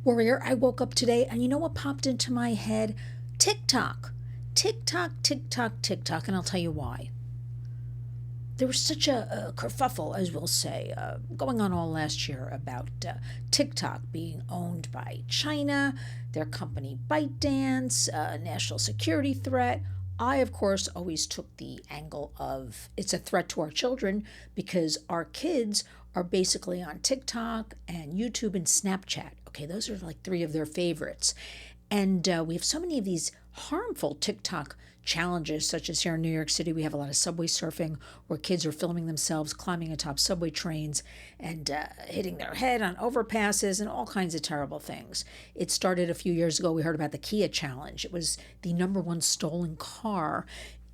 Warrior, I woke up today and you know what popped into my head? TikTok. TikTok, TikTok, TikTok. And I'll tell you why. There was such a kerfuffle, as we'll say, going on all last year about TikTok being owned by China, their company ByteDance, national security threat. I, of course, always took the angle of it's a threat to our children because our kids are basically on TikTok and YouTube and Snapchat. Okay, those are like three of their favorites. And we have so many of these harmful TikTok challenges, such as here in New York City, we have a lot of subway surfing where kids are filming themselves climbing atop subway trains and hitting their head on overpasses and all kinds of terrible things. It started a few years ago. We heard about the Kia challenge. It was the number one stolen car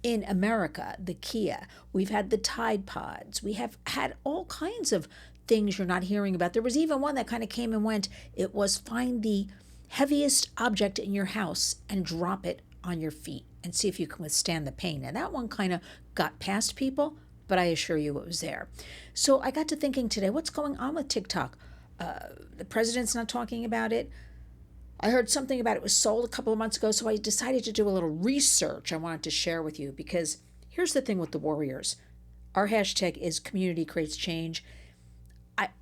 in America, the Kia. We've had the Tide Pods. We have had all kinds of things you're not hearing about. There was even one that kind of came and went. It was find the heaviest object in your house and drop it on your feet and see if you can withstand the pain. And that one kind of got past people, but I assure you it was there. So I got to thinking today, what's going on with TikTok? The president's not talking about it. I heard something about it was sold a couple of months ago, so I decided to do a little research I wanted to share with you because here's the thing with the Warriors. Our hashtag is community creates change.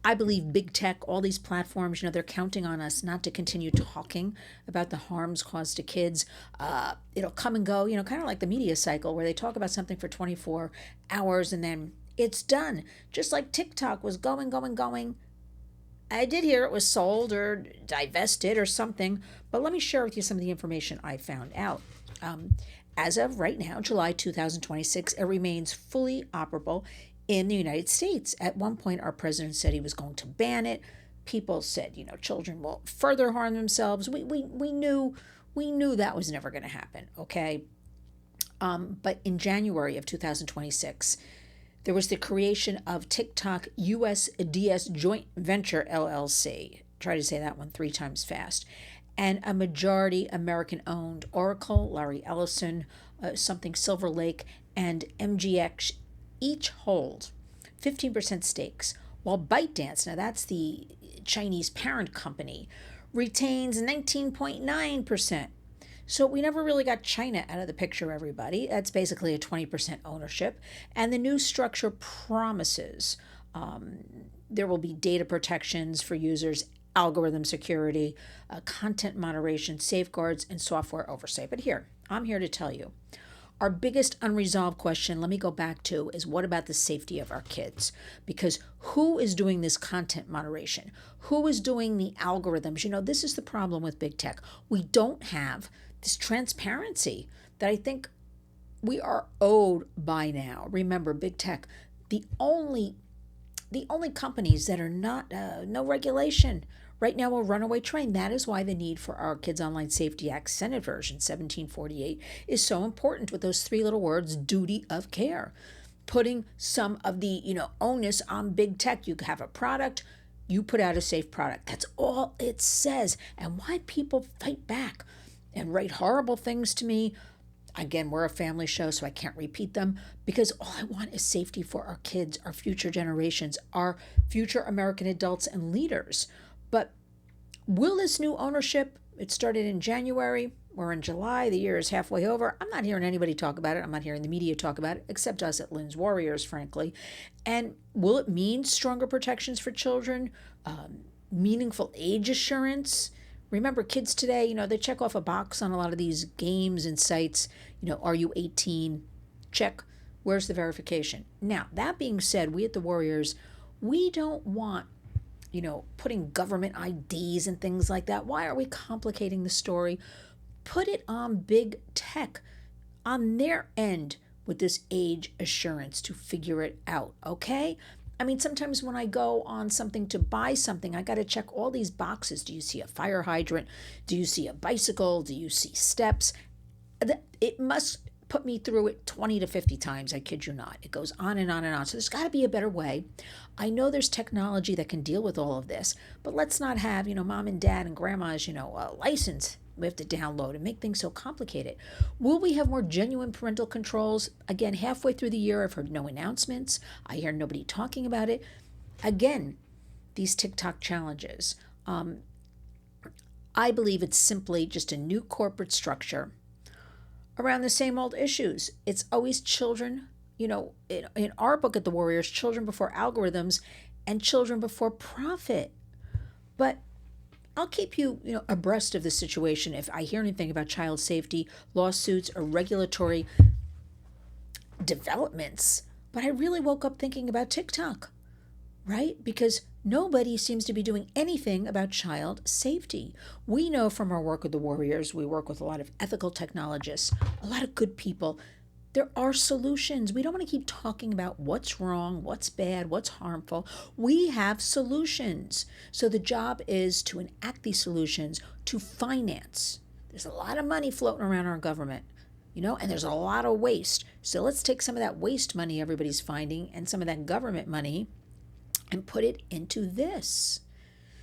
I believe big tech, all these platforms, they're counting on us not to continue talking about the harms caused to kids. It'll come and go, kind of like the media cycle where they talk about something for 24 hours and then it's done. Just like TikTok was going, going, going. I did hear it was sold or divested or something, but let me share with you some of the information I found out. As of right now, July 2026, it remains fully operable in the United States. At one point, our president said he was going to ban it. People said, children will further harm themselves. We knew that was never going to happen, okay? But in January of 2026, there was the creation of TikTok USDS Joint Venture LLC. Try to say that one 3 times fast. And a majority American-owned Oracle, Larry Ellison, something Silver Lake, and MGX each hold 15% stakes, while ByteDance, now that's the Chinese parent company, retains 19.9%. So we never really got China out of the picture, everybody. That's basically a 20% ownership. And the new structure promises there will be data protections for users, algorithm security, content moderation, safeguards, and software oversight. But I'm here to tell you, our biggest unresolved question, let me go back to, is what about the safety of our kids? Because who is doing this content moderation? Who is doing the algorithms? This is the problem with big tech. We don't have this transparency that I think we are owed by now. Remember, big tech, the only companies that are not, no regulation right now, a runaway train. That is why the need for our Kids Online Safety Act, Senate version 1748, is so important with those 3 little words, duty of care. Putting some of the, onus on big tech. You have a product, you put out a safe product. That's all it says. And why people fight back and write horrible things to me. Again, we're a family show, so I can't repeat them, because all I want is safety for our kids, our future generations, our future American adults and leaders. But will this new ownership, it started in January, we're in July, the year is halfway over. I'm not hearing anybody talk about it. I'm not hearing the media talk about it, except us at Lynn's Warriors, frankly. And will it mean stronger protections for children, meaningful age assurance? Remember, kids today, they check off a box on a lot of these games and sites. Are you 18? Check. Where's the verification? Now, that being said, we at the Warriors, we don't want putting government IDs and things like that. Why are we complicating the story? Put it on big tech, on their end with this age assurance to figure it out, okay? I mean, sometimes when I go on something to buy something, I got to check all these boxes. Do you see a fire hydrant? Do you see a bicycle? Do you see steps? It must put me through it 20 to 50 times. I kid you not. It goes on and on and on. So there's got to be a better way. I know there's technology that can deal with all of this, but let's not have, mom and dad and grandma's, a license we have to download and make things so complicated. Will we have more genuine parental controls? Again, halfway through the year, I've heard no announcements. I hear nobody talking about it. Again, these TikTok challenges. I believe it's simply just a new corporate structure around the same old issues. It's always children, in our book at The Warriors, children before algorithms and children before profit. But I'll keep you, abreast of the situation if I hear anything about child safety, lawsuits, or regulatory developments. But I really woke up thinking about TikTok, right? Because nobody seems to be doing anything about child safety. We know from our work with the Warriors, we work with a lot of ethical technologists, a lot of good people. There are solutions. We don't want to keep talking about what's wrong, what's bad, what's harmful. We have solutions. So the job is to enact these solutions, to finance. There's a lot of money floating around our government, and there's a lot of waste. So let's take some of that waste money everybody's finding and some of that government money and put it into this.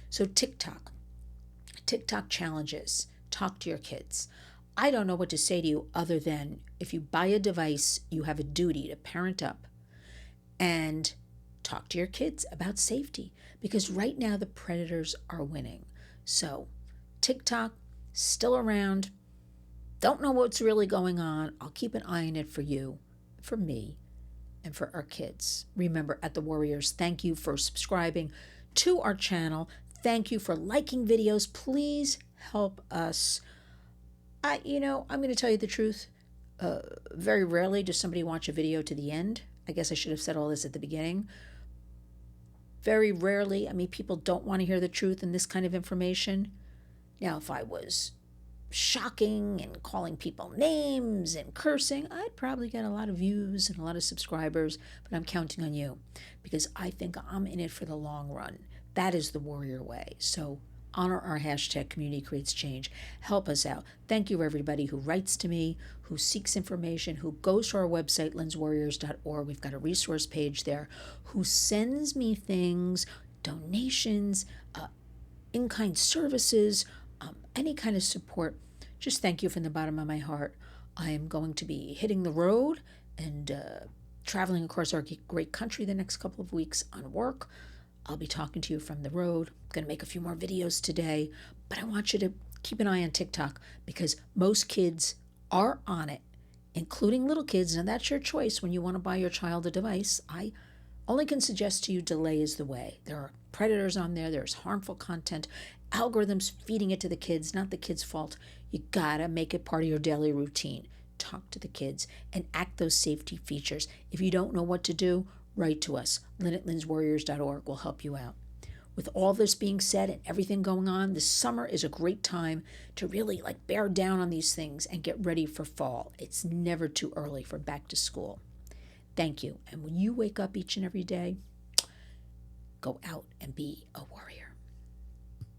So TikTok challenges. Talk to your kids. I don't know what to say to you other than if you buy a device, you have a duty to parent up and talk to your kids about safety, because right now the predators are winning. So TikTok, still around. Don't know what's really going on. I'll keep an eye on it for you, for me, and for our kids. Remember, at The Warriors, thank you for subscribing to our channel. Thank you for liking videos. Please help us. I'm going to tell you the truth. Very rarely does somebody watch a video to the end. I guess I should have said all this at the beginning. Very rarely. People don't want to hear the truth in this kind of information. Now, if I was shocking and calling people names and cursing, I'd probably get a lot of views and a lot of subscribers, but I'm counting on you because I think I'm in it for the long run. That is the warrior way. So honor our hashtag Community Creates Change. Help us out. Thank you, everybody who writes to me, who seeks information, who goes to our website, lynswarriors.org. We've got a resource page there, who sends me things, donations, in-kind services, any kind of support. Just thank you from the bottom of my heart. I am going to be hitting the road and traveling across our great country the next couple of weeks on work. I'll be talking to you from the road. I'm going to make a few more videos today, but I want you to keep an eye on TikTok because most kids are on it, including little kids. And that's your choice when you want to buy your child a device. I only can suggest to you delay is the way. There are predators on there. There's harmful content, algorithms feeding it to the kids, not the kids' fault. You gotta make it part of your daily routine. Talk to the kids and act those safety features. If you don't know what to do, write to us. Lynn at lynswarriors.org will help you out. With all this being said and everything going on, this summer is a great time to really bear down on these things and get ready for fall. It's never too early for back to school. Thank you. And when you wake up each and every day, go out and be a warrior.